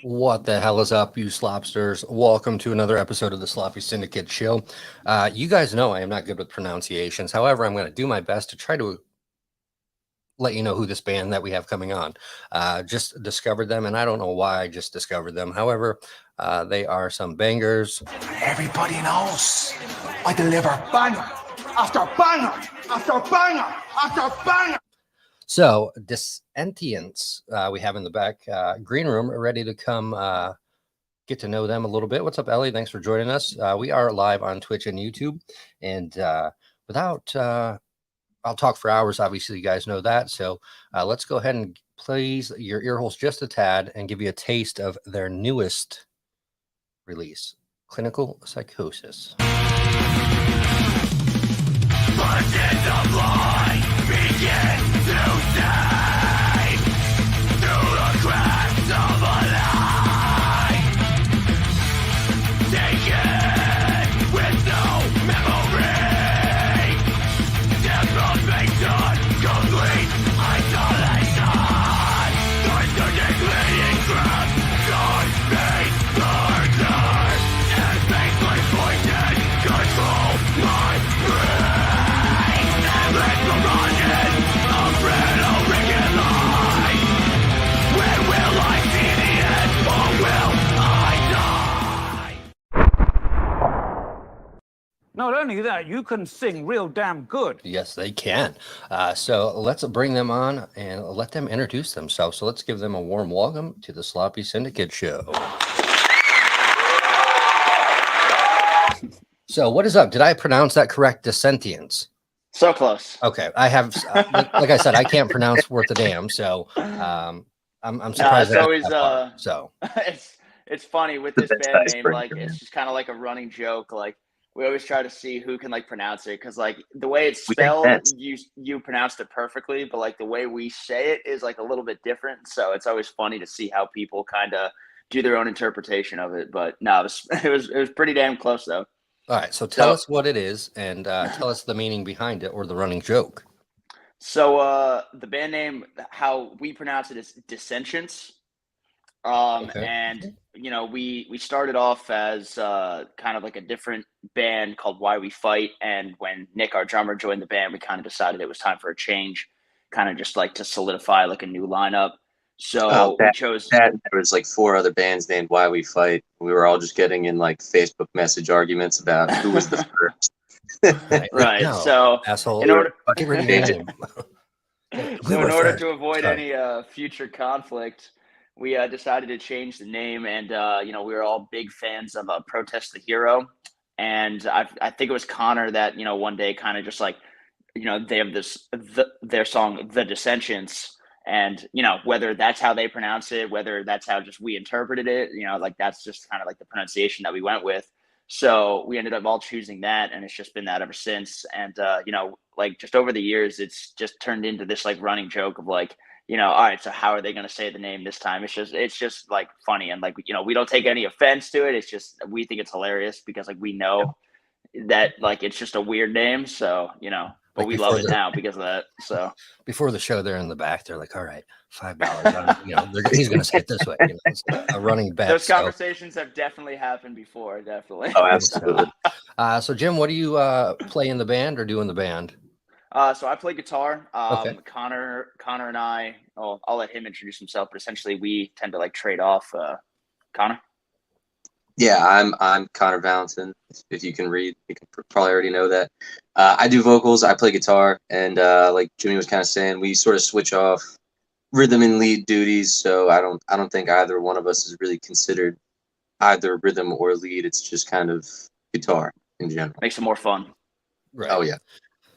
What the hell is up, you slopsters? Welcome to another episode of the Sloppy Syndicate show. You guys know I am not good with pronunciations. However, I'm going to do my best to try to let you know who this band that we have coming on. Just discovered them, and I don't know why I just discovered them. However, they are some bangers. Everybody knows I deliver banger after banger after banger after banger. So, Dissentience, we have in the back green room, ready to come get to know them a little bit. What's up, Ellie? Thanks for joining us. We are live on Twitch and YouTube, and I'll talk for hours. Obviously, you guys know that. So let's go ahead and please your ear holes just a tad and give you a taste of their newest release, Clinical Psychosis. Bunches of light begin to die through the cracks of a lie, naked with no memory, deprivation, complete isolation, constantly bleeding grip, time-space burden, and faceless voices control my brain. Not only that, you can sing real damn good. Yes, they can. So let's bring them on and let them introduce themselves. So let's give them a warm welcome to the Sloppy Syndicate show. So what is up? Did I pronounce that correct? Dissentience. So close. Okay, I have, like I said, I can't pronounce worth a damn. So I'm surprised. It's always so it's funny with this band name. Like it's just kind of like a running joke. Like we always try to see who can like pronounce it because like the way it's spelled, you pronounced it perfectly, but like the way we say it is like a little bit different. So it's always funny to see how people kind of do their own interpretation of it. But no, it was pretty damn close though. All right, so tell us what it is and tell us the meaning behind it or the running joke. So the band name, how we pronounce it is Dissentience. Okay. And you know, we started off as kind of like a different band called Why We Fight, and when Nick, our drummer, joined the band, we kind of decided it was time for a change, kind of just like to solidify like a new lineup. So we chose that. There was like 4 other bands named Why We Fight. We were all just getting in like Facebook message arguments about who was the first. right. No, so asshole. in order Get rid of your name. so in order to avoid any future conflict, we decided to change the name, and you know, we were all big fans of Protest the Hero, and I think it was Connor that, you know, one day kind of just like, you know, they have their song The Dissentience, and you know, whether that's how they pronounce it, whether that's how just we interpreted it, you know, like that's just kind of like the pronunciation that we went with. So we ended up all choosing that, and it's just been that ever since. And you know, like just over the years, it's just turned into this like running joke of like, you know, all right, so how are they going to say the name this time? It's just like funny, and like, you know, we don't take any offense to it. It's just we think it's hilarious because like we know that like it's just a weird name, so you know. But we love it now because of that. So before the show, they're in the back. They're like, "All right, $5. You know, he's going to say it this way." You know, it's a running bet. Those conversations have definitely happened before. Definitely. Oh, absolutely. So, Jim, what do you play in the band or do in the band? So I play guitar. Okay. Connor and I. I'll let him introduce himself. But essentially, we tend to like trade off. Connor. Yeah, I'm Connor Valentin. If you can read, you can probably already know that. I do vocals, I play guitar, and like Jimmy was kind of saying, we sort of switch off rhythm and lead duties. So I don't think either one of us is really considered either rhythm or lead. It's just kind of guitar in general. Makes it more fun. Right. Oh yeah,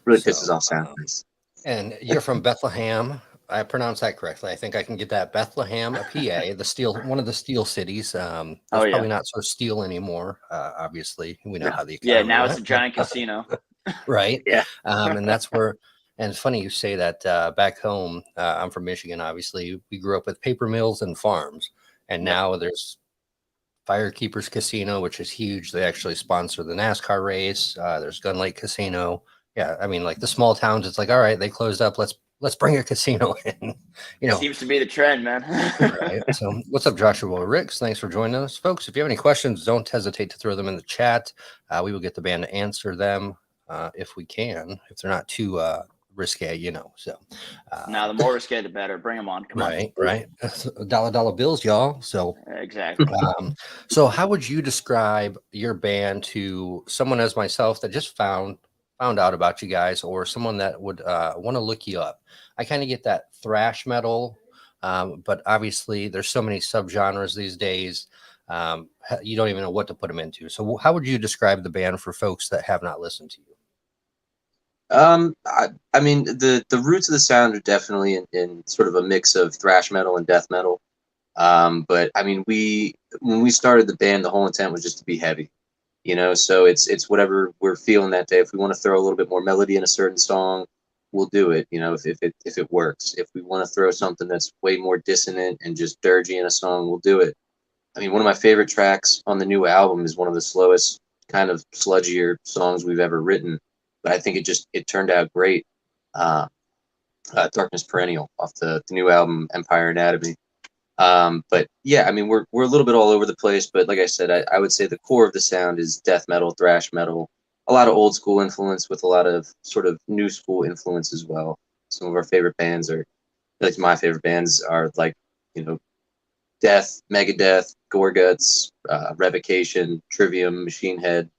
really pisses off sounders. And you're from Bethlehem. I pronounced that correctly. I think I can get that. Bethlehem, PA, one of the steel cities. Probably not so steel anymore. Obviously, we know how the economy now went. it's a giant casino. Right. Yeah. And that's where. And it's funny you say that. Back home, I'm from Michigan. Obviously, we grew up with paper mills and farms, and now there's Firekeepers Casino, which is huge. They actually sponsor the NASCAR race. There's Gun Lake Casino. Yeah, I mean, like the small towns, it's like, all right, they closed up. Let's let's bring a casino in. You know, Seems to be the trend, man. right. So, what's up, Joshua Ricks? Thanks for joining us, folks. If you have any questions, don't hesitate to throw them in the chat. We will get the band to answer them if we can, if they're not too risque, you know. So, Now, the more risque, the better. Bring them on. Come on. right. Dollar bills, y'all. So, Exactly. so how would you describe your band to someone as myself that just found out about you guys, or someone that would want to look you up? I kind of get that thrash metal, but obviously there's so many subgenres these days. You don't even know what to put them into. So how would you describe the band for folks that have not listened to you? I mean, the roots of the sound are definitely in sort of a mix of thrash metal and death metal. But I mean, when we started the band, the whole intent was just to be heavy, you know. So it's whatever we're feeling that day. If we want to throw a little bit more melody in a certain song, we'll do it. You know, if it works. If we want to throw something that's way more dissonant and just dirgy in a song, we'll do it. I mean, one of my favorite tracks on the new album is one of the slowest, kind of sludgier songs we've ever written, but I think it turned out great. Darkness Perennial off the new album Empire Anatomy. But yeah, I mean, we're a little bit all over the place, but like I said, I would say the core of the sound is death metal, thrash metal, a lot of old school influence with a lot of sort of new school influence as well. Some of our favorite bands like my favorite bands are like, you know, Death, Megadeth, Gorguts, Revocation, Trivium, Machine Head,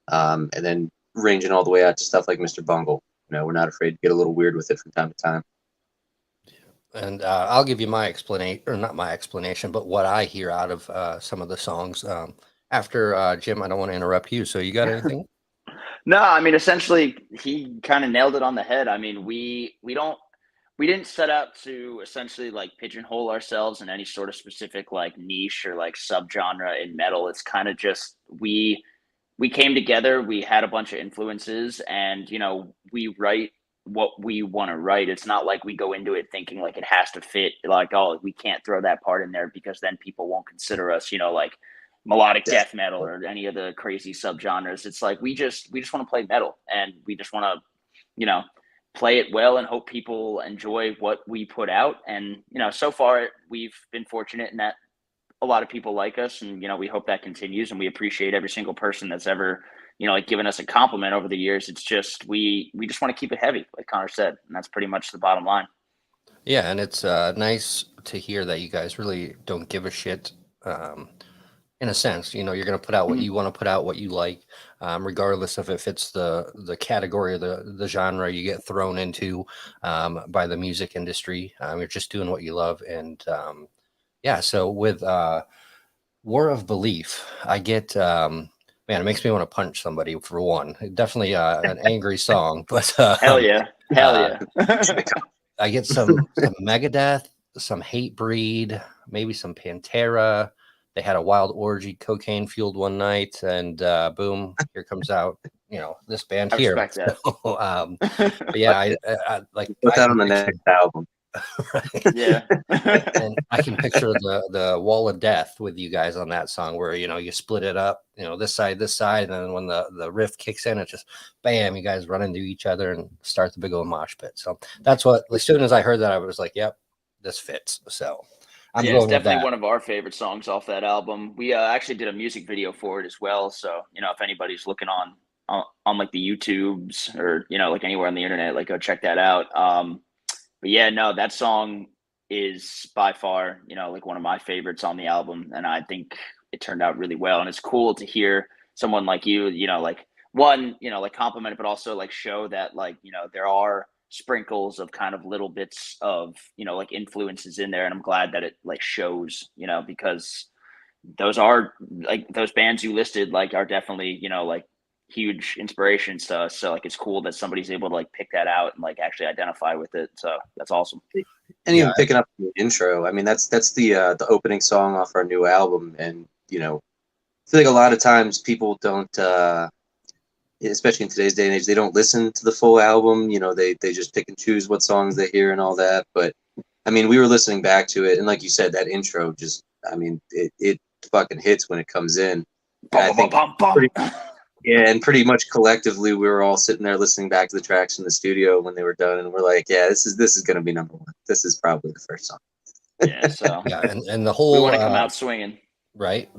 and then ranging all the way out to stuff like Mr. Bungle. You know, we're not afraid to get a little weird with it from time to time. And I'll give you my explanation, or not my explanation, but what I hear out of some of the songs. After Jim, I don't want to interrupt you. So you got anything? No, I mean, essentially, he kind of nailed it on the head. I mean, we didn't set out to essentially like pigeonhole ourselves in any sort of specific like niche or like subgenre in metal. It's kind of just we came together, we had a bunch of influences, and you know, we write what we want to write. It's not like we go into it thinking like it has to fit, like, oh, we can't throw that part in there because then people won't consider us, you know, like melodic death metal or any of the crazy subgenres. It's like we just want to play metal, and we just want to, you know, play it well and hope people enjoy what we put out. And you know, so far we've been fortunate in that a lot of people like us, and you know, we hope that continues, and we appreciate every single person that's ever, you know, like given us a compliment over the years. It's just we just want to keep it heavy, like Connor said, and that's pretty much the bottom line. Yeah, and it's nice to hear that you guys really don't give a shit. In a sense, you know, you're going to put out what you want to put out, what you like, regardless of if it's the category or the genre you get thrown into by the music industry. You're just doing what you love. And yeah, so with War of Belief, I get, man, it makes me want to punch somebody for one. Definitely an angry song, but Hell yeah. I get some Megadeth, some Hatebreed, maybe some Pantera. They had a wild orgy, cocaine fueled one night, and boom, here comes out, you know, this band I here. respect that. So, but yeah, I like Put that on the next album. right? Yeah. And I can picture the wall of death with you guys on that song, where you know you split it up, you know, this side, and then when the riff kicks in, it just bam, you guys run into each other and start the big old mosh pit. So that's what, as soon as I heard that, I was like, yep, this fits. So I'm yeah, it's going with definitely that. one of our favorite songs off that album. We actually did a music video for it as well. So, you know, if anybody's looking on like the YouTubes or, you know, like anywhere on the internet, like go check that out. But yeah, no, that song is by far, you know, like one of my favorites on the album. And I think it turned out really well. And it's cool to hear someone like you know, like one, you know, like compliment it, but also like show that like, you know, there are sprinkles of kind of little bits of, you know, like influences in there. And I'm glad that it like shows, you know, because those are like those bands you listed, like are definitely, you know, like huge inspirations to us. So like it's cool that somebody's able to like pick that out and like actually identify with it. So that's awesome. And even picking up the intro, I mean, that's the opening song off our new album. And, you know, I feel like a lot of times people don't, especially in today's day and age, they don't listen to the full album. You know, they just pick and choose what songs they hear and all that. But I mean, we were listening back to it, and like you said, that intro just, I mean, it fucking hits when it comes in. And I think Yeah, and pretty much collectively, we were all sitting there listening back to the tracks in the studio when they were done, and we're like, "Yeah, this is going to be number one. This is probably the first song." Yeah, so Yeah, and the we whole want to come out swinging. right,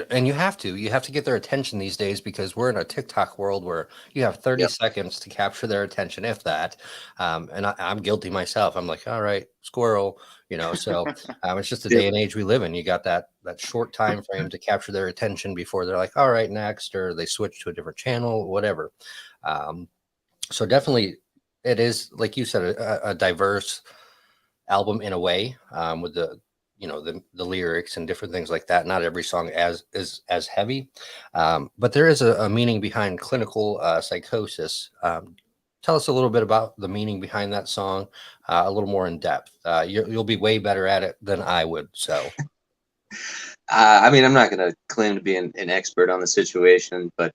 and you have to get their attention these days because we're in a TikTok world where you have 30 Yep. seconds to capture their attention, if that. And I'm guilty myself. I'm like, all right, squirrel, So it's just the day and age we live in. You got that short time frame to capture their attention before they're like, all right, next, or they switch to a different channel, whatever. So definitely, it is, like you said, a diverse album in a way, with the lyrics and different things like that. Not every song is as heavy, but there is a meaning behind Clinical Psychosis. Tell us a little bit about the meaning behind that song, a little more in depth. You'll be way better at it than I would. So, I mean, I'm not going to claim to be an expert on the situation, but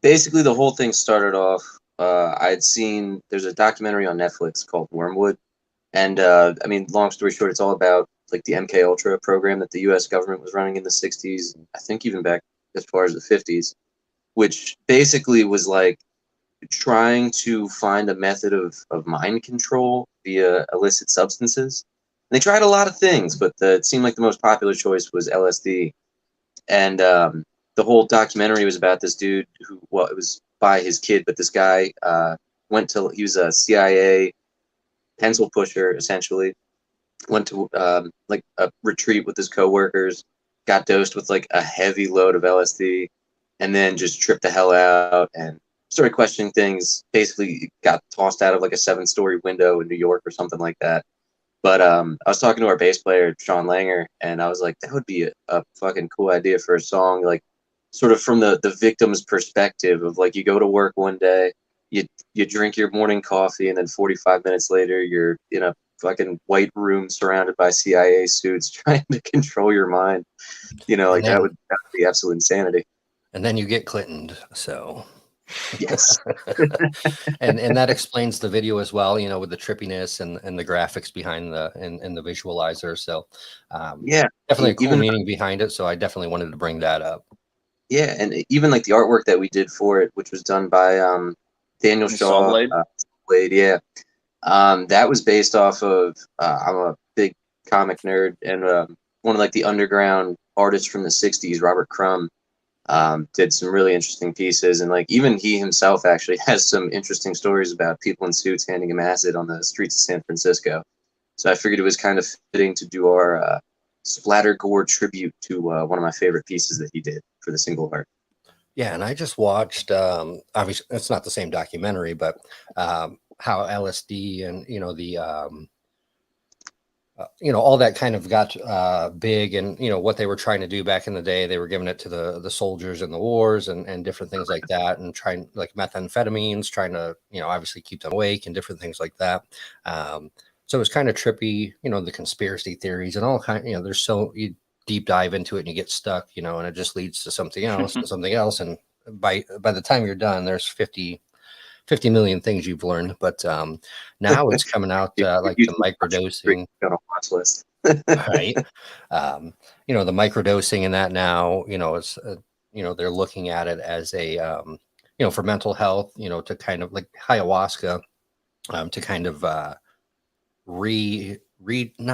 basically, the whole thing started off. I'd seen there's a documentary on Netflix called Wormwood, and I mean, long story short, it's all about like the MK Ultra program that the U.S. government was running in the '60s. I think even back as far as the '50s, which basically was like trying to find a method of mind control via illicit substances. And they tried a lot of things, but it seemed like the most popular choice was LSD. And the whole documentary was about this dude who, well, it was by his kid, but this guy he was a CIA pencil pusher, essentially. Went to like a retreat with his coworkers, got dosed with like a heavy load of LSD, and then just tripped the hell out and started questioning things. Basically, got tossed out of like a 7-story window in New York or something like that. But I was talking to our bass player, Sean Langer, and I was like, that would be a fucking cool idea for a song, like sort of from the victim's perspective of like you go to work one day, you drink your morning coffee, and then 45 minutes later, you're in a fucking white room surrounded by CIA suits trying to control your mind. Like that would be absolute insanity. And then you get Clintoned. So. Yes. and that explains the video as well, with the trippiness and the graphics behind the visualizer. So yeah, definitely a cool meaning behind it. So I definitely wanted to bring that up. Yeah, and even like the artwork that we did for it, which was done by Daniel Shaw, Blade, yeah. That was based off of I'm a big comic nerd, and one of like the underground artists from the '60s, Robert Crumb, did some really interesting pieces, and like even he himself actually has some interesting stories about people in suits handing him acid on the streets of San Francisco. So I figured it was kind of fitting to do our splatter gore tribute to one of my favorite pieces that he did for the single art. Yeah, and I just watched, obviously it's not the same documentary, but how LSD and the all that kind of got big, and what they were trying to do back in the day. They were giving it to the soldiers in the wars and different things like that, and trying like methamphetamines, trying to obviously keep them awake and different things like that. So it was kind of trippy, the conspiracy theories and all kind. There's so you deep dive into it and you get stuck, and it just leads to something else and something else, and by the time you're done, there's 50 million things you've learned. But now it's coming out like the microdosing on a watch list. right. The microdosing and that now, it's they're looking at it as a for mental health, to kind of like ayahuasca, to kind of not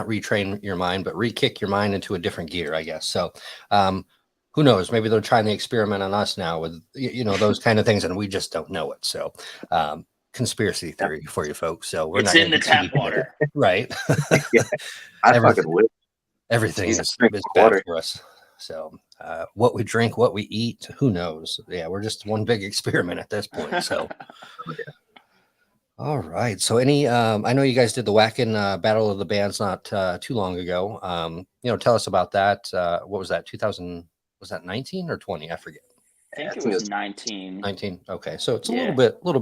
retrain your mind, but re-kick your mind into a different gear, I guess. So who knows? Maybe they're trying the experiment on us now with those kind of things, and we just don't know it. So conspiracy theory for you folks. So it's not in the tap water, right? Yeah, I fucking wish. Everything is bad for us. So what we drink, what we eat, who knows? Yeah, we're just one big experiment at this point. So all right. So I know you guys did the Whackin' Battle of the Bands not too long ago. Tell us about that. What was that? 2000? Was that 19 or 20? I forget. I think it was 19. 19. Okay. So it's a little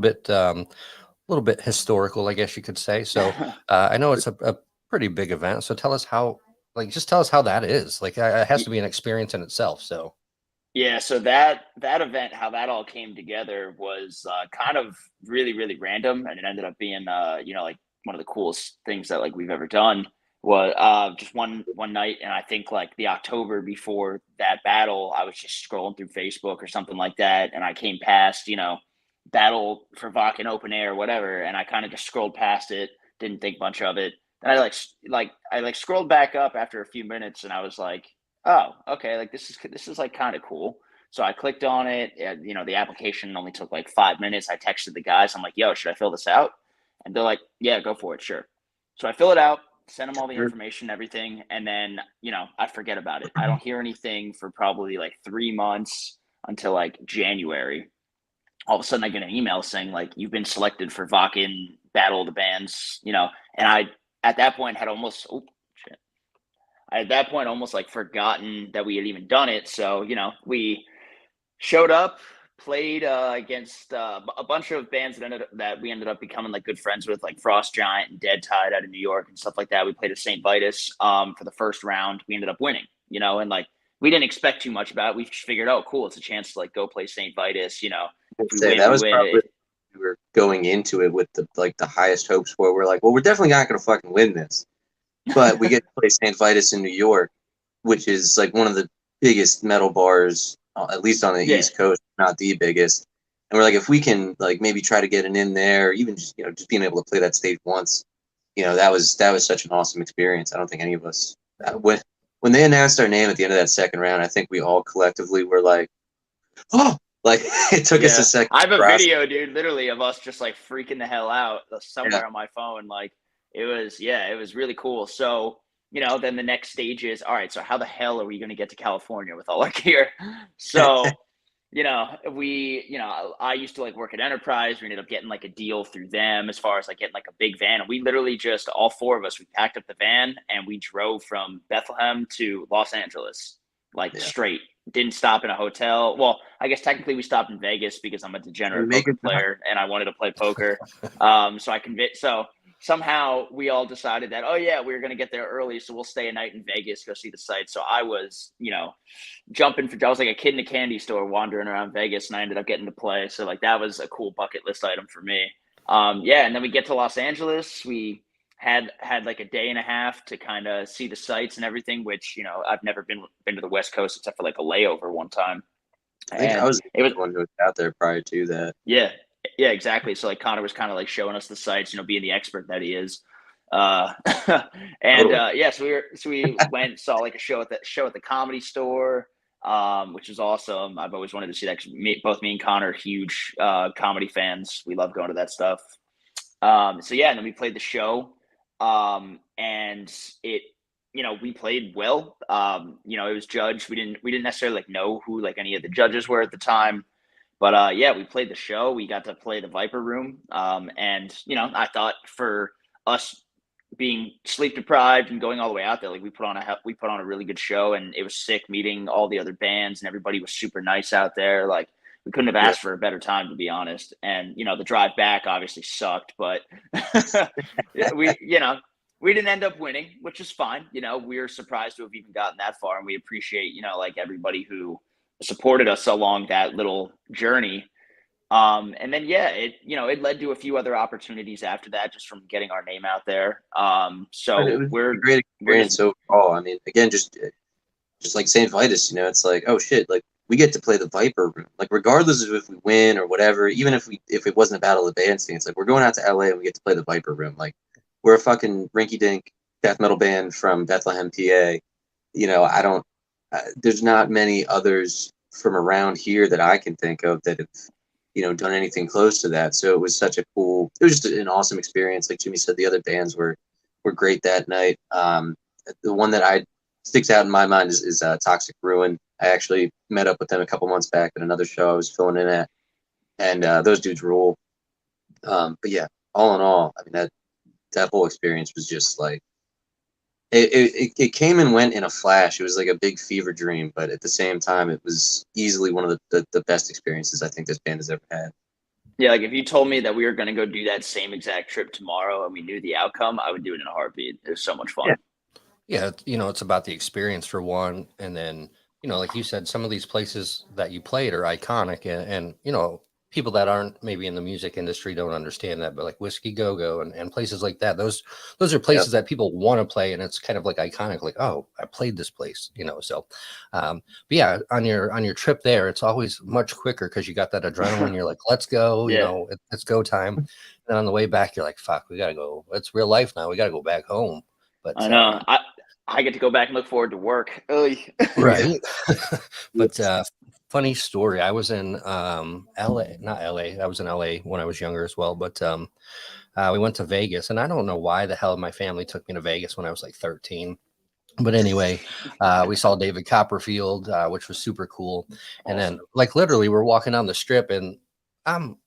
bit historical, I guess you could say. So I know it's a pretty big event. So tell us how that is. Like it has to be an experience in itself. So yeah, so that event, how that all came together was kind of really, really random, and it ended up being like one of the coolest things that like we've ever done. was just one night, and I think like the October before that battle, I was just scrolling through Facebook or something like that, and I came past, battle for Vakken open air or whatever, and I kind of just scrolled past it, didn't think much of it. Then I scrolled back up after a few minutes, and I was like, oh, okay, like this is like kind of cool. So I clicked on it. The application only took like 5 minutes. I texted the guys. I'm like, yo, should I fill this out? And they're like, yeah, go for it, sure. So I fill it out, send them all the information, everything, and then I forget about it. I don't hear anything for probably like 3 months until like January. All of a sudden I get an email saying like, you've been selected for Vakken Battle of the Bands, and I at that point had almost like forgotten that we had even done it. So we showed up, played against a bunch of bands that we ended up becoming like good friends with, like Frost Giant and Dead Tide out of New York and stuff like that. We played at St. Vitus for the first round. We ended up winning, and like we didn't expect too much about it. We just figured, oh, cool, it's a chance to like go play St. Vitus. If we win, that was we win. probably we were going into it with the highest hopes for. We're like, well, we're definitely not going to fucking win this, but we get to play St. Vitus in New York, which is like one of the biggest metal bars, at least on the East Coast, not the biggest. And we're like, if we can like maybe try to get an in there, or even just just being able to play that stage once, that was such an awesome experience. I don't think any of us when they announced our name at the end of that second round, I think we all collectively were like, oh, like it took us a second. I have a video, dude, literally of us just like freaking the hell out somewhere on my phone. Like it was really cool. So then the next stage is, all right, so how the hell are we going to get to California with all our gear? So, I used to like work at Enterprise. We ended up getting like a deal through them as far as like getting like a big van. And we literally just, all four of us, we packed up the van and we drove from Bethlehem to Los Angeles, straight. Didn't stop in a hotel. Well, I guess technically we stopped in Vegas because I'm a degenerate poker player and I wanted to play poker. So somehow we all decided that, oh yeah, we were going to get there early, so we'll stay a night in Vegas, go see the sights. So I was, I was like a kid in a candy store wandering around Vegas, and I ended up getting to play. So like that was a cool bucket list item for me. And then we get to Los Angeles. We had like a day and a half to kind of see the sights and everything, which I've never been to the West Coast except for like a layover one time. I think I was the one who was out there prior to that. Yeah, exactly. So like Connor was kind of like showing us the sights, being the expert that he is. So we went, saw like a show at the Comedy Store, which is awesome. I've always wanted to see that, 'cause both me and Connor are huge comedy fans. We love going to that stuff. And then we played the show, and it, we played well. It was judged. We didn't necessarily like know who like any of the judges were at the time. But we played the show. We got to play the Viper Room. And I thought for us being sleep deprived and going all the way out there, like we put on a really good show, and it was sick meeting all the other bands, and everybody was super nice out there. Like we couldn't have asked for a better time, to be honest. And the drive back obviously sucked, but we didn't end up winning, which is fine. We were surprised to have even gotten that far, and we appreciate like everybody who supported us along that little journey. And then it led to a few other opportunities after that, just from getting our name out there. So we're a great experience overall. I mean, again, just like St. Vitus, it's like, oh shit, like we get to play the Viper Room, like regardless of if we win or whatever, even if it wasn't a battle of the bands thing, it's like we're going out to LA and we get to play the Viper Room. Like we're a fucking rinky dink death metal band from Bethlehem, PA. There's not many others from around here that I can think of that have, done anything close to that. So it was it was just an awesome experience. Like Jimmy said, the other bands were great that night. The one that sticks out in my mind is Toxic Ruin. I actually met up with them a couple months back at another show I was filling in at, and those dudes rule. But yeah, all in all, I mean that whole experience was just like, it came and went in a flash. It was like a big fever dream, but at the same time, it was easily one of the best experiences I think this band has ever had. Yeah, like if you told me that we were going to go do that same exact trip tomorrow and we knew the outcome, I would do it in a heartbeat. It was so much fun. Yeah, it's about the experience for one, and then like you said, some of these places that you played are iconic, and people that aren't maybe in the music industry don't understand that, but like Whiskey Go Go and places like that, those are places that people want to play, and it's kind of like iconic, like, oh, I played this place, you know. So but yeah, on your trip there, it's always much quicker because you got that adrenaline. You're like, let's go, you Yeah. know, it's go time. And on the way back, you're like, fuck, we gotta go. It's real life now. We gotta go back home. But I know. I get to go back and look forward to work. Oy. right. But funny story. I was in LA, not LA. I was in LA when I was younger as well. But we went to Vegas, and I don't know why the hell my family took me to Vegas when I was like 13. But anyway, we saw David Copperfield, which was super cool. And then, like, literally, we're walking down the strip, and I'm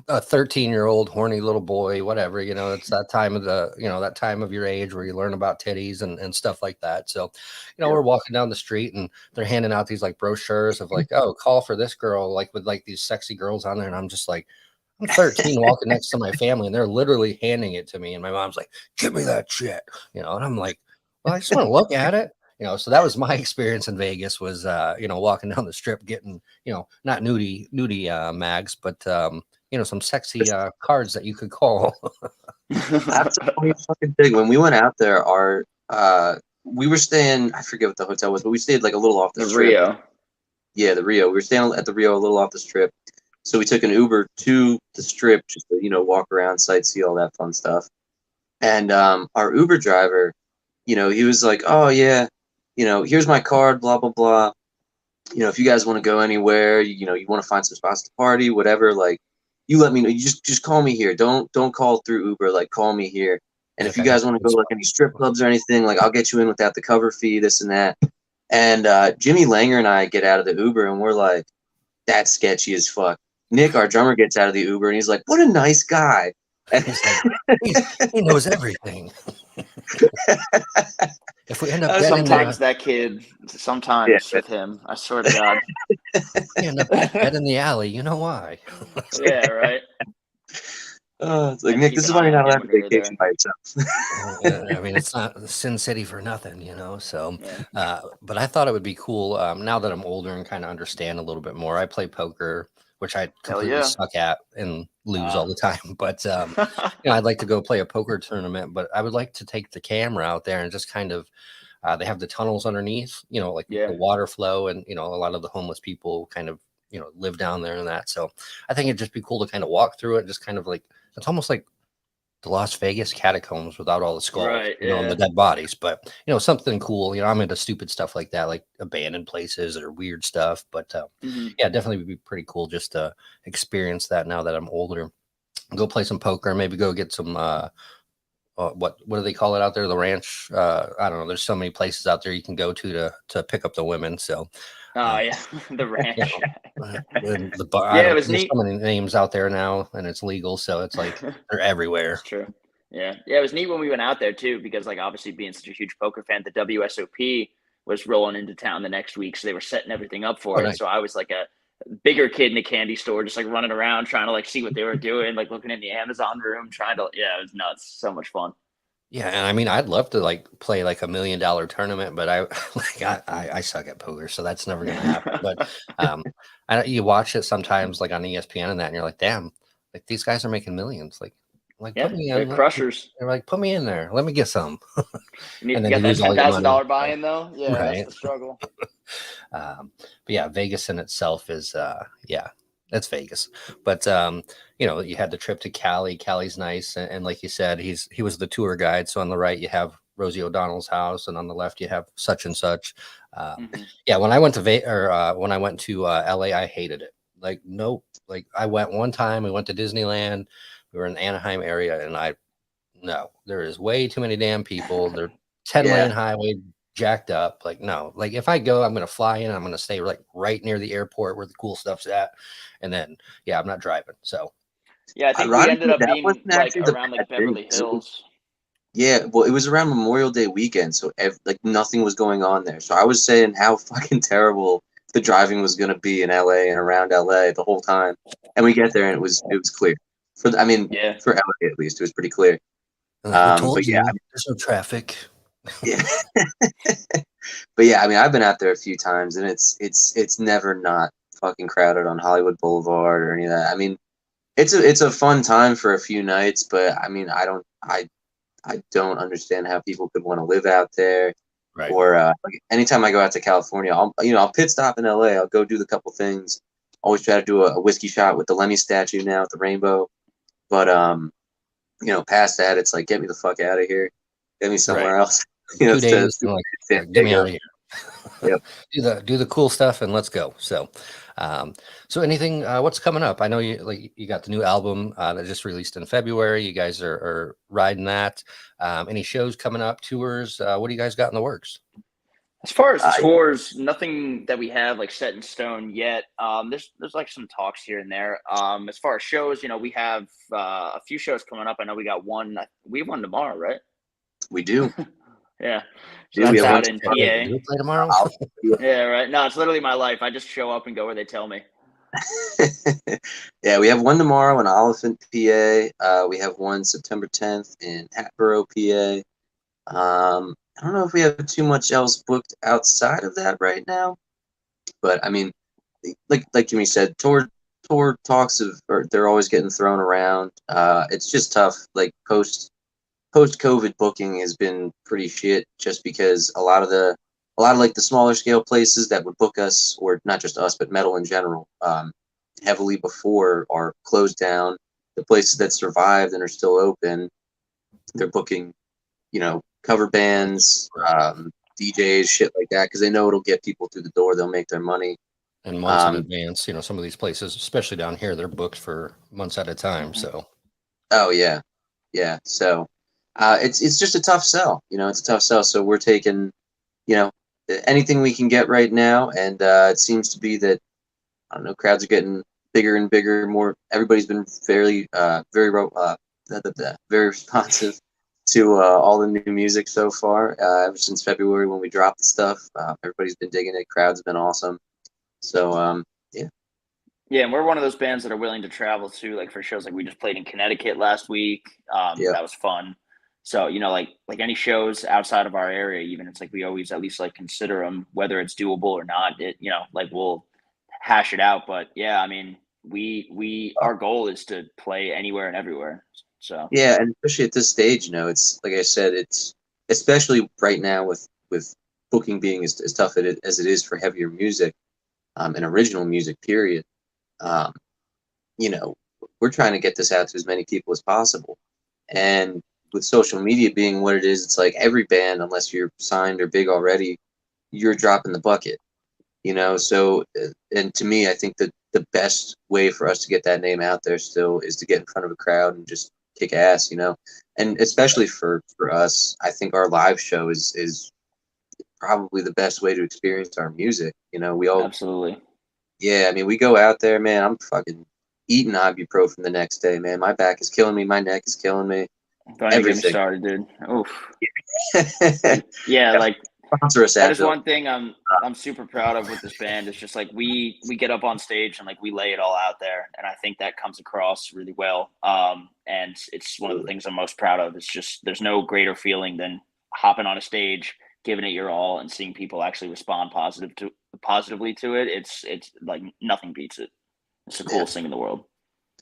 a 13-year-old horny little boy, whatever, you know. It's that time of that time of your age where you learn about titties and stuff like that. So, you know, we're walking down the street, and they're handing out these like brochures of like, oh, call for this girl, like with like these sexy girls on there. And I'm just like, I'm 13 walking next to my family, and they're literally handing it to me. And my mom's like, give me that shit, you know. And I'm like, well, I just want to look at it. You know, so that was my experience in Vegas was, you know, walking down the strip, getting, you know, not nudie mags, but, you know, some sexy cards that you could call. That's a funny fucking thing. When we went out there, we were staying, I forget what the hotel was, but we stayed like a little off the strip. Rio. Yeah, the Rio. We were staying at the Rio a little off the strip. So we took an Uber to the strip just to, you know, walk around, sightsee, all that fun stuff. And our Uber driver, you know, he was like, oh, yeah, you know, here's my card, blah, blah, blah. You know, if you guys want to go anywhere, you know, you want to find some spots to party, whatever, like, you let me know. You just call me here. Don't call through Uber. Like, call me here. And if you guys want to go to like any strip clubs or anything, like, I'll get you in without the cover fee, this and that. And Jimmy Langer and I get out of the Uber, and we're like, that's sketchy as fuck. Nick, our drummer, gets out of the Uber, and he's like, what a nice guy. And He's like, he knows everything. If we end up getting sometimes that kid, sometimes with him, I swear to God. we end up dead in the alley, you know why? Yeah, right. It's like, Nick, this is why you're not allowed to vacation by yourself. I mean, it's not Sin City for nothing, you know. So, but I thought it would be cool now that I'm older and kind of understand a little bit more. I play poker, which I completely suck at and lose all the time. But you know, I'd like to go play a poker tournament. But I would like to take the camera out there and just kind of. They have the tunnels underneath, you know, like the water flow, and you know, a lot of the homeless people kind of, you know, live down there and that. So I think it'd just be cool to kind of walk through it, just kind of like it's almost like the Las Vegas catacombs without all the skulls, you know, and the dead bodies. But you know, something cool. You know, I'm into stupid stuff like that, like abandoned places or weird stuff. But yeah, definitely would be pretty cool just to experience that now that I'm older. Go play some poker, maybe go get some. What do they call it out there? The ranch. I don't know. There's so many places out there you can go to pick up the women. So. Yeah, the ranch. The bar. Yeah, it was neat. So many names out there now, and it's legal, so it's like they're everywhere. That's true. Yeah, it was neat when we went out there too, because like obviously being such a huge poker fan, the WSOP was rolling into town the next week, so they were setting everything up for it. Nice. So I was like a bigger kid in a candy store, just like running around trying to like see what they were doing, like looking in the Amazon room, trying to. Yeah, it was nuts. So much fun. Yeah, and I mean, I'd love to like play like $1 million tournament, but I suck at poker, so that's never gonna happen. But you watch it sometimes like on ESPN and that, and you're like, damn, like these guys are making millions. Like put me in. They're crushers. They're like, put me in there. Let me get some. You need to get that $10,000 buy-in though. Yeah, right? That's the struggle. But yeah, Vegas in itself is that's Vegas. But you know, you had the trip to Cali. Cali's nice, and like you said, he was the tour guide. So on the right you have Rosie O'Donnell's house, and on the left you have such and such. Yeah, when I went to when I went to LA, I hated it. Like, nope. Like I went one time. We went to Disneyland. We were in the Anaheim area, and there is way too many damn people. They're 10-lane highway. Jacked up. Like, no, like if I go, I'm gonna fly in, I'm gonna stay like right near the airport where the cool stuff's at, and then I'm not driving. So I think we ended up being like around like Beverly Hills. Yeah, well, it was around Memorial Day weekend, so like nothing was going on there. So I was saying how fucking terrible the driving was gonna be in LA and around LA the whole time, and we get there and it was clear. For LA at least, it was pretty clear. But there's no traffic. Yeah. But yeah, I mean, I've been out there a few times, and it's never not fucking crowded on Hollywood Boulevard or any of that. I mean, it's a fun time for a few nights, but I mean, I don't understand how people could want to live out there. Right. Or like anytime I go out to California, I'll pit stop in LA. I'll go do the couple things. Always try to do a whiskey shot with the Lemmy statue now at the Rainbow. But past that, it's like, get me the fuck out of here. Get me somewhere else. 2 days, and like, get me out of here. Yep. do the cool stuff and let's go. So so anything what's coming up? I know you got the new album that just released in February. You guys are riding that. Any shows coming up, tours? What do you guys got in the works? As far as tours, nothing that we have like set in stone yet. There's like some talks here and there. As far as shows, we have a few shows coming up. I know we got one. We have one tomorrow, right? We do. Yeah. So Yeah, we that's have out one in tomorrow. PA. Do we play tomorrow? Yeah, right. No, it's literally my life. I just show up and go where they tell me. Yeah, we have one tomorrow in Oliphant, PA. We have one September 10th in Hatboro, PA. I don't know if we have too much else booked outside of that right now, but I mean, like Jimmy said, tour talks they're always getting thrown around. It's just tough. Like post COVID booking has been pretty shit, just because a lot of like the smaller scale places that would book us, or not just us, but metal in general, heavily before are closed down. The places that survived and are still open, they're booking, cover bands, DJs, shit like that, because they know it'll get people through the door. They'll make their money. And months in advance, some of these places, especially down here, they're booked for months at a time. So Oh yeah. So it's just a tough sell. It's a tough sell. So we're taking, anything we can get right now, and it seems to be that, I don't know, crowds are getting bigger and bigger. More, everybody's been very responsive to all the new music so far. Ever since February when we dropped the stuff, everybody's been digging it. Crowds have been awesome. So yeah. Yeah, and we're one of those bands that are willing to travel too, like for shows. Like we just played in Connecticut last week. That was fun. So like any shows outside of our area, even, it's like we always at least like consider them, whether it's doable or not. It like we'll hash it out. But yeah, I mean, our goal is to play anywhere and everywhere. So yeah, and especially at this stage, it's like I said, it's especially right now with booking being as tough as it is for heavier music, and original music, period. We're trying to get this out to as many people as possible, and with social media being what it is, it's like every band, unless you're signed or big already, you're dropping the bucket. So, and to me, I think that the best way for us to get that name out there still is to get in front of a crowd and just kick ass, and especially for us, I think our live show is probably the best way to experience our music. We all absolutely. Yeah, I mean, we go out there, man. I'm fucking eating ibuprofen the next day, man. My back is killing me. My neck is killing me. Don't even get me started, dude. Oof. Yeah, like sponsor us. That is one thing I'm super proud of with this band. It's just like we get up on stage and like we lay it all out there, and I think that comes across really well. And it's one of the things I'm most proud of. It's just there's no greater feeling than hopping on a stage, giving it your all, and seeing people actually respond positively to it. It's like nothing beats it. It's the coolest thing in the world.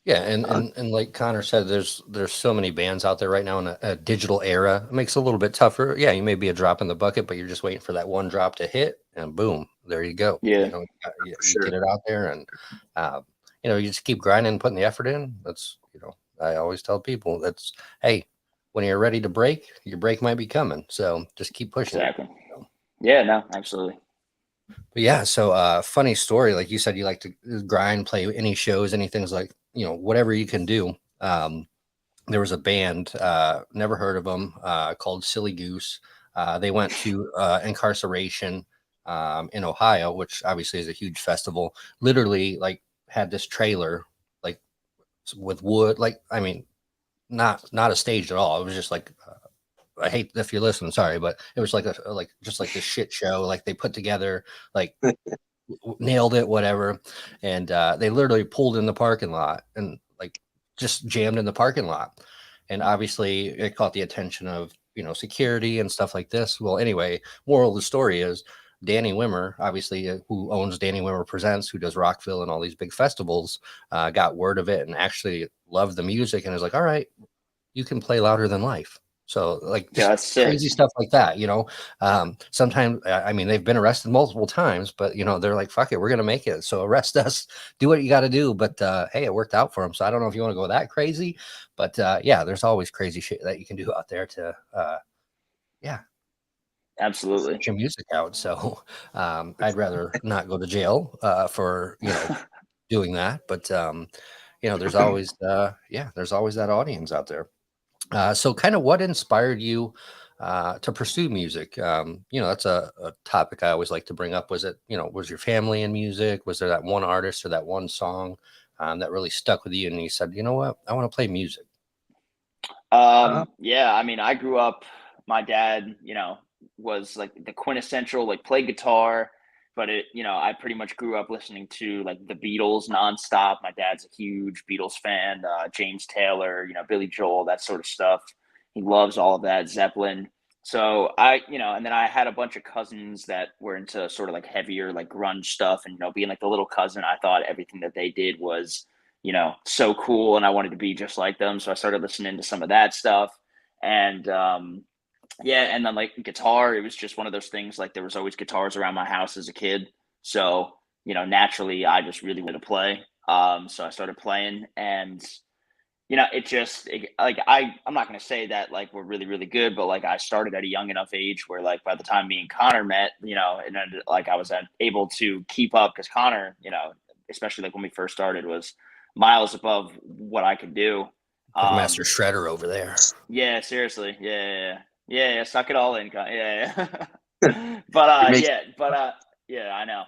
Yeah, and like Connor said, there's so many bands out there right now in a digital era. It makes it a little bit tougher. Yeah, you may be a drop in the bucket, but you're just waiting for that one drop to hit, and boom, there you go. Yeah, you get it out there, and you just keep grinding and putting the effort in. That's I always tell people hey, when you're ready to break, your break might be coming. So just keep pushing. Exactly. Yeah, no, absolutely. But yeah, so funny story. Like you said, you like to grind, play any shows, any things like whatever you can do. There was a band, never heard of them, called Silly Goose. They went to Incarceration in Ohio, which obviously is a huge festival. Literally, like had this trailer, like with wood, like I mean, not a stage at all. It was just like. I hate if you're listening, sorry, but it was like just like this shit show. Like they put together, like nailed it, whatever. And they literally pulled in the parking lot and like just jammed in the parking lot. And obviously it caught the attention of, security and stuff like this. Well, anyway, moral of the story is Danny Wimmer, obviously, who owns Danny Wimmer Presents, who does Rockville and all these big festivals, got word of it and actually loved the music and was like, all right, you can play Louder Than Life. So like Yeah, that's sick. crazy stuff like that, you know. Sometimes, I mean, they've been arrested multiple times, but you know, they're like, fuck it, we're gonna make it. So arrest us, do what you got to do. But hey, it worked out for them. So I don't know if you want to go that crazy, but yeah, there's always crazy shit that you can do out there to yeah, Absolutely. get your music out. So I'd rather not go to jail for, you know, doing that. But you know, there's always yeah, there's always that audience out there. So kind of what inspired you to pursue music? You know, that's a topic I always like to bring up. Was it, you know, was your family in music? Was there that one artist or that one song that really stuck with you and you said, you know what, I want to play music? Yeah, I mean, I grew up, my dad, you know, was like the quintessential, like play guitar, but it, you know, I pretty much grew up listening to like the Beatles nonstop. My dad's a huge Beatles fan, James Taylor, you know, Billy Joel, that sort of stuff. He loves all of that, Zeppelin. So I, you know, and then I had a bunch of cousins that were into sort of like heavier, like grunge stuff. And, you know, being like the little cousin, I thought everything that they did was, you know, so cool. And I wanted to be just like them. So I started listening to some of that stuff. And yeah, and then like guitar, it was just one of those things, like there was always guitars around my house as a kid. So, you know, naturally I just really wanted to play. So I started playing and you know, like I'm not gonna say that like we're really, really good, but like I started at a young enough age where like by the time me and Connor met, you know, and then like I was able to keep up because Connor, you know, especially like when we first started, was miles above what I could do. Like Master Shredder over there. Yeah, seriously. Yeah, suck it all in. Yeah. But yeah, I know.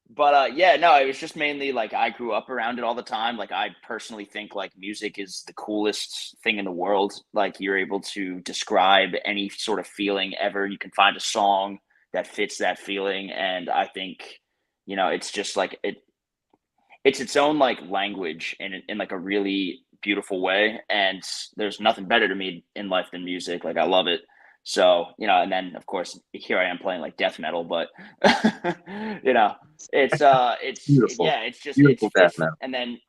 But yeah, no, it was just mainly like I grew up around it all the time. Like I personally think like music is the coolest thing in the world. Like you're able to describe any sort of feeling ever. You can find a song that fits that feeling. And I think, you know, it's just like it's its own like language in like a really beautiful way. And there's nothing better to me in life than music. Like I love it. So, you know, and then of course here I am playing like death metal, but you know, Beautiful. yeah, it's just, Beautiful death metal. and then,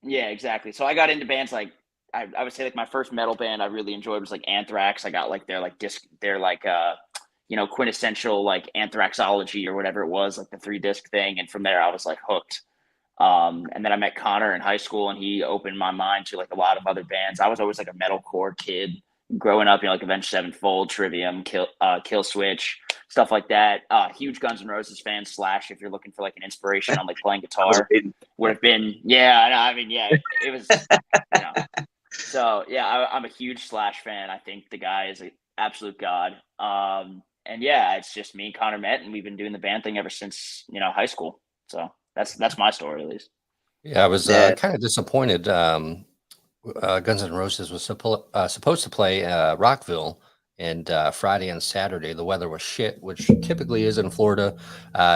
yeah, exactly. So I got into bands like, I would say like my first metal band I really enjoyed was like Anthrax. I got like their like, you know, quintessential like Anthraxology or whatever it was, like the 3-disc thing. And from there I was like hooked. And then I met Connor in high school and he opened my mind to like a lot of other bands. I was always like a metalcore kid growing up, you know, like Avenged Sevenfold, Trivium, Kill Switch, stuff like that. Huge Guns N' Roses fan. Slash, if you're looking for like an inspiration on like playing guitar, would have been, yeah. I mean, yeah, it was, you know. So yeah, I'm a huge Slash fan. I think the guy is an absolute god. And yeah, it's just me and Connor met, and we've been doing the band thing ever since, you know, high school. So that's my story at least. Yeah, I was kind of disappointed. Guns N' Roses was supposed to play Rockville, and Friday and Saturday the weather was shit, which typically is in Florida.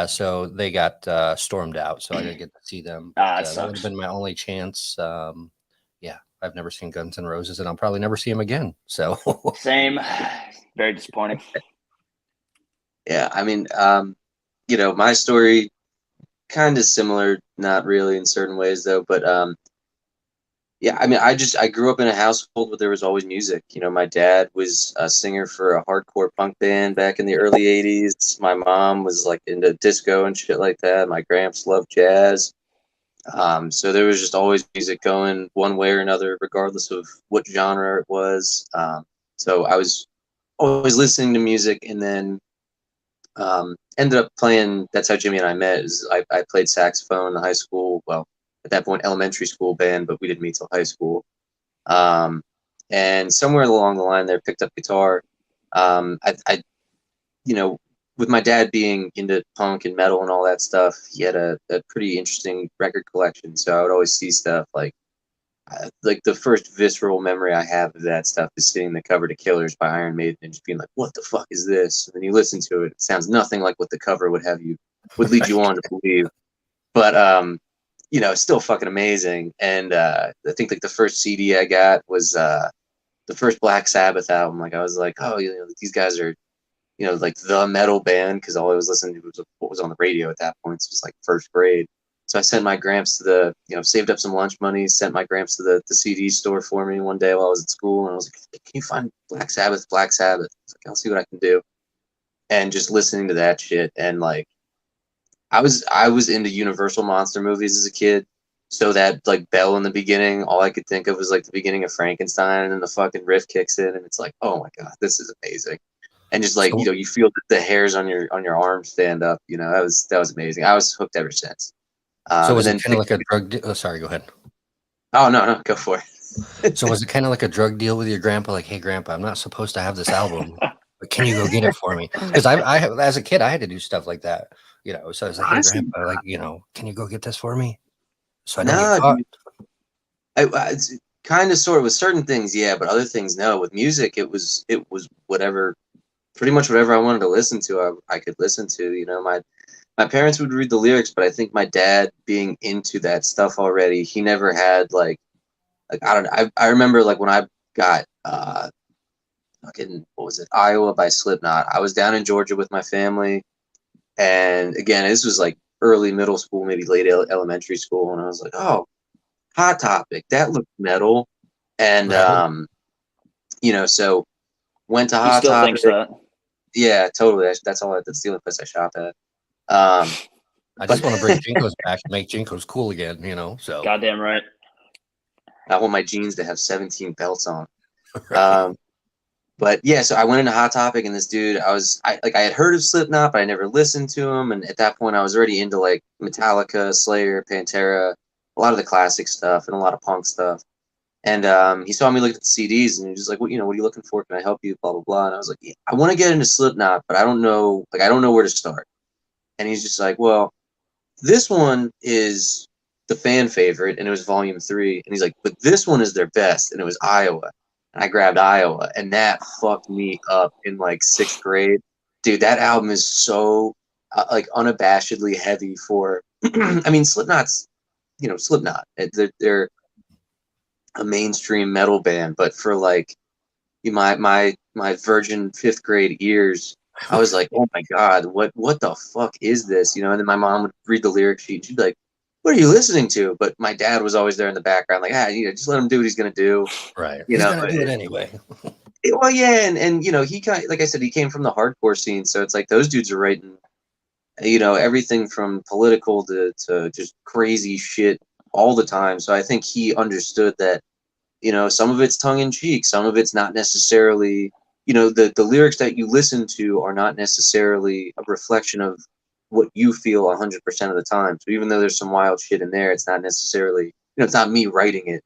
So they got stormed out, so I didn't get to see them. That would have been my only chance. Yeah, I've never seen Guns N' Roses, and I'll probably never see them again. So same, very disappointing. Yeah, I mean, you know, my story kind of similar, not really in certain ways though, but yeah, I mean, I grew up in a household where there was always music. You know, my dad was a singer for a hardcore punk band back in the early 80s. My mom was like into disco and shit like that. My gramps loved jazz. So there was just always music going one way or another, regardless of what genre it was. So I was always listening to music, and then ended up playing. That's how Jimmy and I met. I played saxophone in high school. Well, at that point, elementary school band, but we didn't meet till high school. And somewhere along the line there, picked up guitar. I, you know, with my dad being into punk and metal and all that stuff, he had a pretty interesting record collection. So I would always see stuff like the first visceral memory I have of that stuff is seeing the cover to Killers by Iron Maiden and just being like, what the fuck is this? And then you listen to it, it sounds nothing like what the cover would lead you on to believe. But you know, it's still fucking amazing. And I think like the first CD I got was the first Black Sabbath album. Like I was like, oh, you know, these guys are like the metal band, because all I was listening to was what was on the radio at that point. So it was like first grade. So I sent my gramps to saved up some lunch money, sent my gramps to the CD store for me one day while I was at school. And I was like, can you find Black Sabbath? I was like, I'll see what I can do. And just listening to that shit. And like, I was into Universal monster movies as a kid. So that like bell in the beginning, all I could think of was like the beginning of Frankenstein, and then the fucking riff kicks in, and it's like, oh my God, this is amazing. And just like, you feel the hairs on your arm stand up. That was amazing. I was hooked ever since. So was it kind of like a drug deal? Oh, sorry, go ahead. Oh, no, go for it. So was it kind of like a drug deal with your grandpa? Like, hey, grandpa, I'm not supposed to have this album, but can you go get it for me? Because I as a kid, I had to do stuff like that, So I was like, hey, grandpa, like, can you go get this for me? So I don't get caught. It's kind of sort of with certain things, yeah, but other things, no. With music, it was whatever, pretty much whatever I wanted to listen to, I could listen to. My parents would read the lyrics, but I think my dad, being into that stuff already, he never had like I don't know. I remember like when I got fucking, what was it, Iowa by Slipknot. I was down in Georgia with my family, and again, this was like early middle school, maybe late elementary school, and I was like, oh, Hot Topic, that looked metal, and right. So went to He Hot still Topic. thinks that. Yeah, totally. That's all. That's the only place I shop at. I just want to bring Jinkos back and make Jinkos cool again, So Goddamn right. I want my jeans to have 17 belts on. Right. But yeah, so I went into Hot Topic, and this dude, I had heard of Slipknot, but I never listened to him. And at that point, I was already into like Metallica, Slayer, Pantera, a lot of the classic stuff, and a lot of punk stuff. And he saw me look at the CDs, and he was just like, what are you looking for? Can I help you? Blah blah blah. And I was like, yeah, I want to get into Slipknot, but I don't know where to start. And he's just like, well, this one is the fan favorite, and it was Volume 3. And he's like, but this one is their best, and it was Iowa. And I grabbed Iowa, and that fucked me up in like 6th grade. Dude, that album is so like unabashedly heavy for. I mean, Slipknot's, Slipknot. They're a mainstream metal band, but for like my virgin 5th grade ears, I was like, oh my God, what the fuck is this? And then my mom would read the lyric sheet. She'd be like, what are you listening to? But my dad was always there in the background, like, just let him do what he's gonna do. Right. He's gonna do it anyway. Well, yeah, and he kind of, like I said, he came from the hardcore scene, so it's like those dudes are writing, everything from political to just crazy shit all the time. So I think he understood that, some of it's tongue in cheek, some of it's not necessarily, the lyrics that you listen to are not necessarily a reflection of what you feel 100% of the time. So even though there's some wild shit in there, it's not necessarily, it's not me writing it.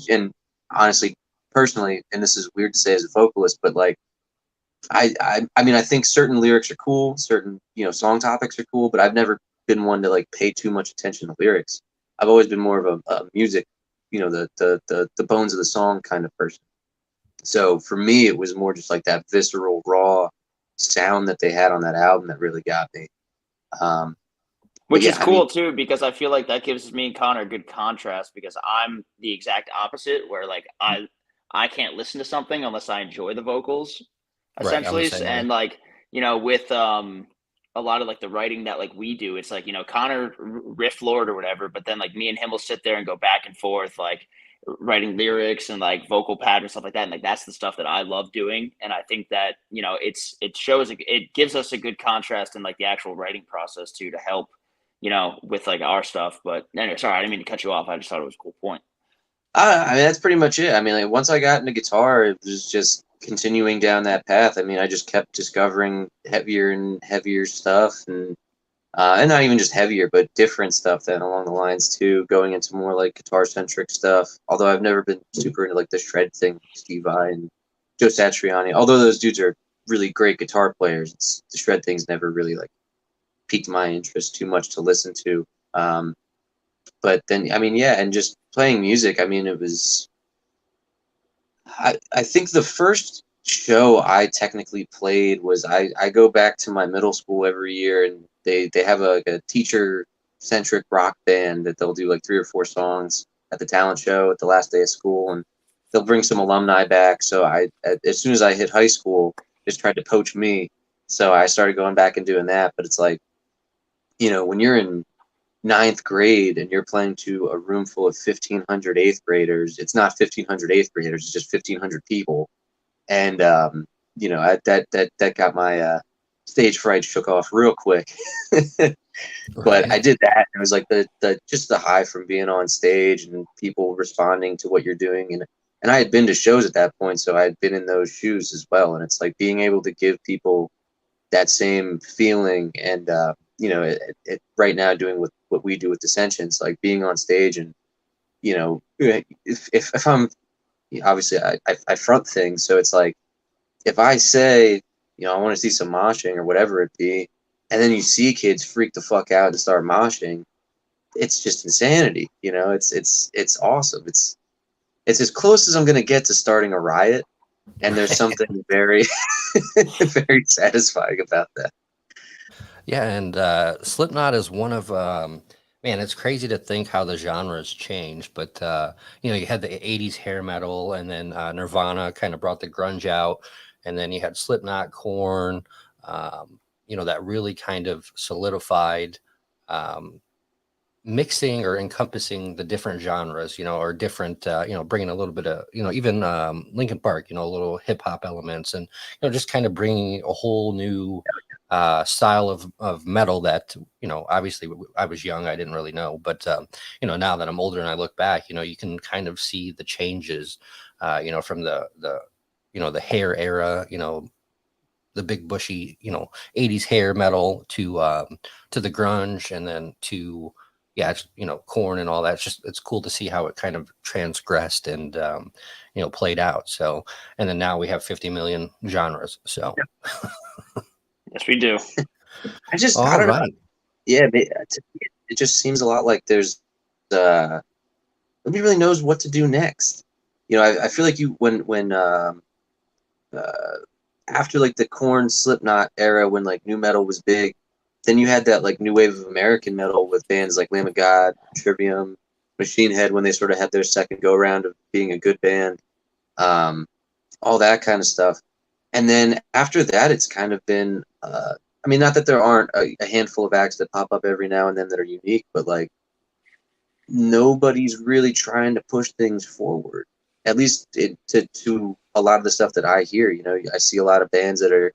And honestly, personally, and this is weird to say as a vocalist, but like, I mean, I think certain lyrics are cool, certain, song topics are cool, but I've never been one to like pay too much attention to lyrics. I've always been more of a music, the bones of the song kind of person. So for me, it was more just like that visceral, raw sound that they had on that album that really got me. Which is cool too, because I feel like that gives me and Connor a good contrast, because I'm the exact opposite, where like I can't listen to something unless I enjoy the vocals, essentially. Right, and like, with a lot of like the writing that like we do, it's like, Connor riff lord or whatever, but then like me and him will sit there and go back and forth, like writing lyrics and like vocal patterns, stuff like that. And like, that's the stuff that I love doing. And I think that, it gives us a good contrast in like the actual writing process too, to help, with like our stuff. But anyway, sorry, I didn't mean to cut you off. I just thought it was a cool point. I mean, that's pretty much it. I mean, like once I got into guitar, it was just continuing down that path. I mean, I just kept discovering heavier and heavier stuff, and not even just heavier, but different stuff then along the lines too, going into more like guitar centric stuff. Although I've never been super into like the shred thing, Steve Vai and Joe Satriani. Although those dudes are really great guitar players, the shred thing's never really like piqued my interest too much to listen to. But then, I mean, yeah, and just playing music, I mean, it was, I think the first show I technically played was, I go back to my middle school every year, and they have a teacher-centric rock band that they'll do like 3 or 4 songs at the talent show at the last day of school, and they'll bring some alumni back. So as soon as I hit high school, just tried to poach me So I started going back and doing that. But it's like, when you're in ninth grade and you're playing to a room full of 1,500 eighth graders, it's not 1,500 eighth graders, it's just 1,500 people. And, that got my stage fright shook off real quick. But I did that. It was like just the high from being on stage and people responding to what you're doing. And I had been to shows at that point, so I had been in those shoes as well. And it's like being able to give people that same feeling. And, right now doing what we do with Dissentience, like being on stage and, if I'm, obviously I front things. So it's like, if I say, I want to see some moshing or whatever it be, and then you see kids freak the fuck out and start moshing, it's just insanity. It's awesome. It's as close as I'm going to get to starting a riot. And there's something very, very satisfying about that. Yeah, and Slipknot is one of man, it's crazy to think how the genres changed. But you had the '80s hair metal, and then Nirvana kind of brought the grunge out, and then you had Slipknot, Korn, that really kind of solidified mixing or encompassing the different genres, or different, bringing a little bit of, even Linkin Park, a little hip hop elements, and just kind of bringing a whole new style of metal that, obviously I was young, I didn't really know, but now that I'm older and I look back, you can kind of see the changes, from the hair era, the big bushy, 80s hair metal to the grunge, and then to Korn and all that. It's cool to see how it kind of transgressed and played out. So, and then now we have 50 million genres. So Yes, we do. I don't know. Yeah, to me, it just seems a lot like there's nobody really knows what to do next. I feel like when after like the Korn Slipknot era, when like new metal was big, then you had that like new wave of American metal with bands like Lamb of God, Trivium, Machine Head, when they sort of had their second go round of being a good band, all that kind of stuff. And then after that, it's kind of been, not that there aren't a handful of acts that pop up every now and then that are unique, but like nobody's really trying to push things forward. At least to a lot of the stuff that I hear, I see a lot of bands that are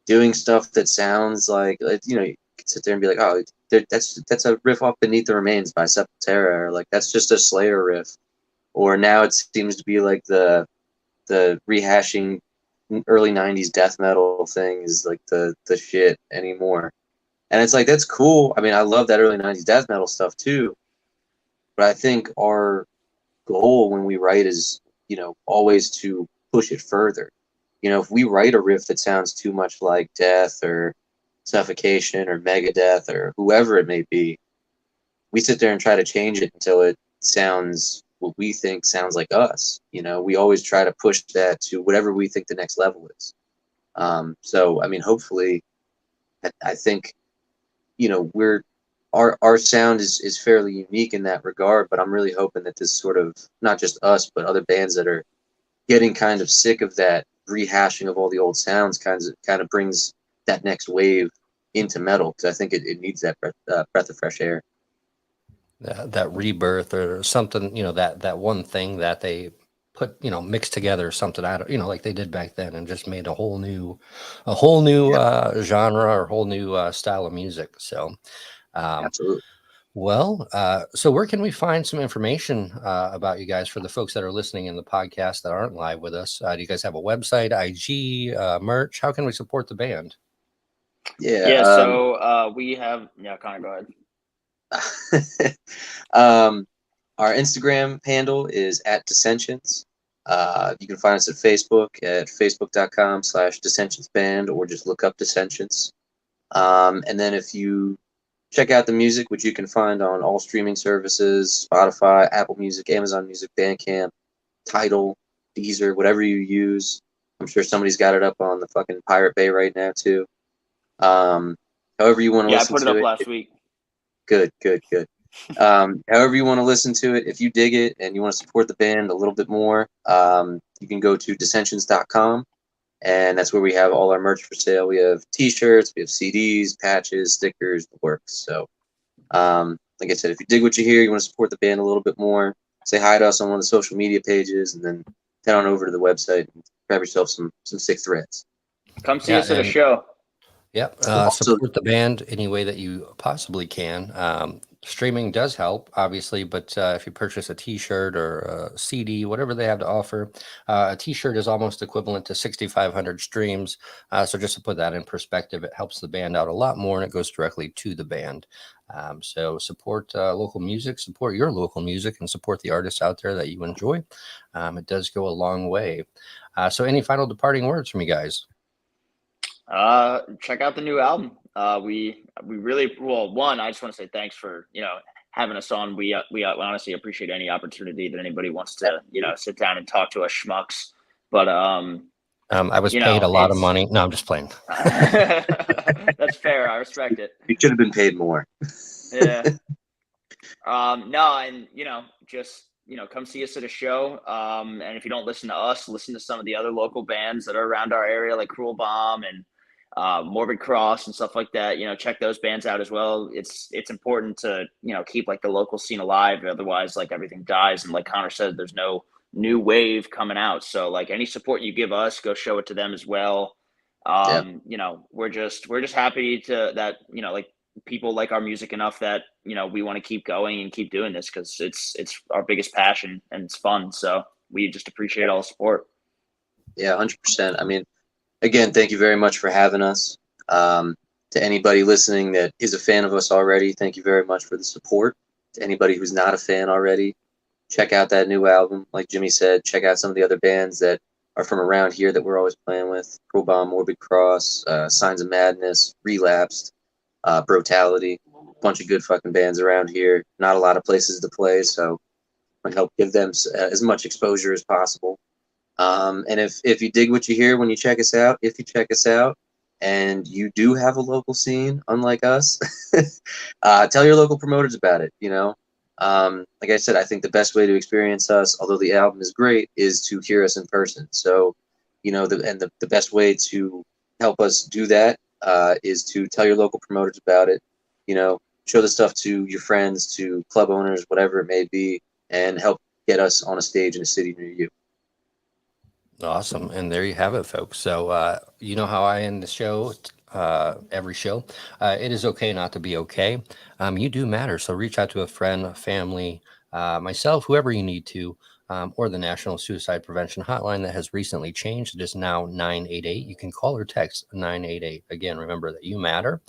doing stuff that sounds like, you could sit there and be like, oh, that's a riff off Beneath the Remains by Sepultura, or like that's just a Slayer riff. Or now it seems to be like the rehashing early 90s death metal thing is like the shit anymore. And it's like, that's cool. I love that early 90s death metal stuff too. But I think our goal when we write is, always to push it further. If we write a riff that sounds too much like Death or Suffocation or Megadeth or whoever it may be, we sit there and try to change it until it sounds what we think sounds like us. We always try to push that to whatever we think the next level is. So, hopefully, I think, our sound is fairly unique in that regard, but I'm really hoping that this sort of, not just us, but other bands that are getting kind of sick of that rehashing of all the old sounds kind of brings that next wave into metal, because I think it needs that breath of fresh air. That rebirth or something, that one thing that they put, mixed together, something out of, like they did back then, and just made a whole new genre or whole new style of music. So, Absolutely. Well, so where can we find some information about you guys for the folks that are listening in the podcast that aren't live with us? Do you guys have a website, IG, merch? How can we support the band? Yeah. So we have, Connor, go ahead. Our Instagram handle is @Dissentience. You can find us at Facebook at facebook.com/DissentienceBand, or just look up Dissentience. And then if you check out the music, which you can find on all streaming services, Spotify, Apple Music, Amazon Music, Bandcamp, Tidal, Deezer, whatever you use. I'm sure somebody's got it up on the fucking Pirate Bay right now too. However you want to listen to it. Yeah, I put it up last week. Good. However you want to listen to it, if you dig it and you want to support the band a little bit more, you can go to dissensions.com and that's where we have all our merch for sale. We have T-shirts, we have CDs, patches, stickers, the works. So, like I said, if you dig what you hear, you want to support the band a little bit more, say hi to us on one of the social media pages, and then head on over to the website and grab yourself some sick threads. Come see us at a show. Yep. Also, Support the band any way that you possibly can. Streaming does help, obviously, but if you purchase a T-shirt or a CD, whatever they have to offer, a T-shirt is almost equivalent to 6,500 streams. So just to put that in perspective, it helps the band out a lot more, and it goes directly to the band. So support local music, support your local music, and support the artists out there that you enjoy. It does go a long way. So any final departing words from you guys? Check out the new album. We really, well, one, I just want to say thanks for, having us on. We honestly appreciate any opportunity that anybody wants to, sit down and talk to us schmucks. But, I was paid a lot of money. No, I'm just playing. That's fair. I respect it. You should have been paid more. Yeah. No, and, just, come see us at a show. And if you don't listen to us, listen to some of the other local bands that are around our area, like Cruel Bomb and Morbid Cross and stuff like that. Check those bands out as well. It's important to keep like the local scene alive. Otherwise, like everything dies. And like Connor said, there's no new wave coming out. So like any support you give us, go show it to them as well. We're just happy that like people like our music enough that we want to keep going and keep doing this because it's our biggest passion and it's fun. So we just appreciate all the support. Yeah, 100%. I mean, again, thank you very much for having us. To anybody listening that is a fan of us already, thank you very much for the support. To anybody who's not a fan already, check out that new album. Like Jimmy said, check out some of the other bands that are from around here that we're always playing with. Cruel Bomb, Morbid Cross, Signs of Madness, Relapsed, Brutality. A bunch of good fucking bands around here. Not a lot of places to play, so I help give them as much exposure as possible. And if you dig what you hear when you check us out, and you do have a local scene, unlike us, tell your local promoters about it. Like I said, I think the best way to experience us, although the album is great, is to hear us in person. So, the best way to help us do that is to tell your local promoters about it. Show the stuff to your friends, to club owners, whatever it may be, and help get us on a stage in a city near you. Awesome. And there you have it, folks. So, you know how I end the show, every show. It is okay not to be okay. You do matter. So reach out to a friend, a family, myself, whoever you need to, or the National Suicide Prevention Hotline that has recently changed. It is now 988. You can call or text 988. Again, remember that you matter.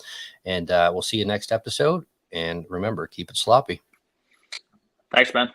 And we'll see you next episode. And remember, keep it sloppy. Thanks, man.